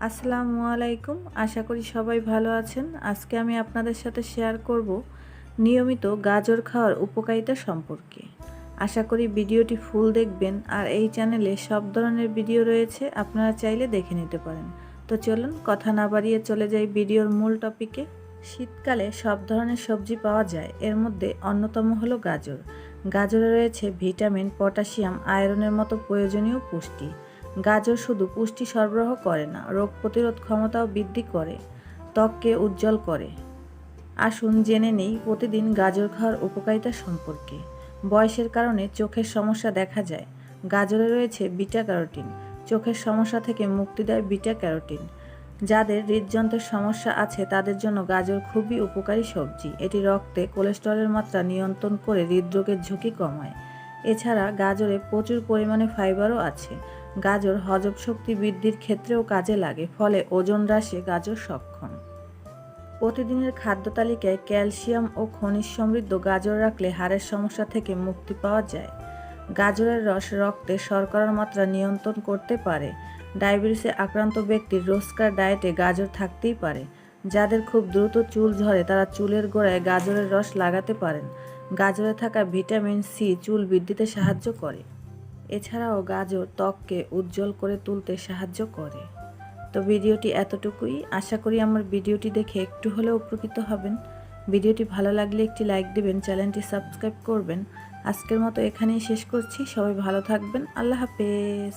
আসসালামু আলাইকুম। আশা করি সবাই ভালো আছেন। আজকে আমি আপনাদের সাথে শেয়ার করব নিয়মিত গাজর খাওয়ার উপকারিতা সম্পর্কে। আশা করি ভিডিওটি ফুল দেখবেন। আর এই চ্যানেলে সব ধরনের ভিডিও রয়েছে, আপনারা চাইলে দেখে নিতে পারেন। তো চলুন কথা না বাড়িয়ে চলে যাই ভিডিওর মূল টপিকে। শীতকালে সব ধরনের সবজি পাওয়া যায়, এর মধ্যে অন্যতম হলো গাজর। গাজরে রয়েছে ভিটামিন, পটাশিয়াম, আয়রনের মতো প্রয়োজনীয় পুষ্টি। গাজর শুধু পুষ্টি সরবরাহ করে না, রোগ প্রতিরোধ ক্ষমতাও বৃদ্ধি করে, ত্বককে উজ্জ্বল করে। আসুন জেনে নেই প্রতিদিন গাজর খাওয়ার উপকারিতা সম্পর্কে। বয়সের কারণে চোখের সমস্যা দেখা যায়। গাজরে রয়েছে বিটা ক্যারোটিন। চোখের সমস্যা থেকে মুক্তি দেয় বিটা ক্যারোটিন। যাদের হৃদযন্ত্রের সমস্যা আছে তাদের জন্য গাজর খুবই উপকারী সবজি। এটি রক্তে কোলেস্টেরলের মাত্রা নিয়ন্ত্রণ করে হৃদরোগের ঝুঁকি কমায়। এছাড়া গাজরে প্রচুর পরিমাণে ফাইবারও আছে। গাজর হজম শক্তি বৃদ্ধির ক্ষেত্রেও কাজে লাগে, ফলে ওজন হ্রাসে গাজর সক্ষম। প্রতিদিনের খাদ্য তালিকায় ক্যালসিয়াম ও খনিজ সমৃদ্ধ গাজর রাখলে হাড়ের সমস্যা থেকে মুক্তি পাওয়া যায়। গাজরের রস রক্তে শর্করার মাত্রা নিয়ন্ত্রণ করতে পারে। ডায়াবেটিসে আক্রান্ত ব্যক্তির রোজকার ডায়েটে গাজর থাকতেই পারে। যাদের খুব দ্রুত চুল ঝরে তারা চুলের গোড়ায় গাজরের রস লাগাতে পারেন। গাজরে থাকা ভিটামিন সি চুল বৃদ্ধিতে সাহায্য করে। এছাড়াও গাজর ত্বককে উজ্জ্বল করে তুলতে সাহায্য করে। তো ভিডিওটি এতটুকুই। আশা করি আমার ভিডিওটি দেখে একটু হলেও উপকৃত হবেন। ভিডিওটি ভালো লাগলে একটি লাইক দিবেন, চ্যানেলটি সাবস্ক্রাইব করবেন। আজকের মতো এখানেই শেষ করছি। সবাই ভালো থাকবেন। আল্লাহ হাফেজ।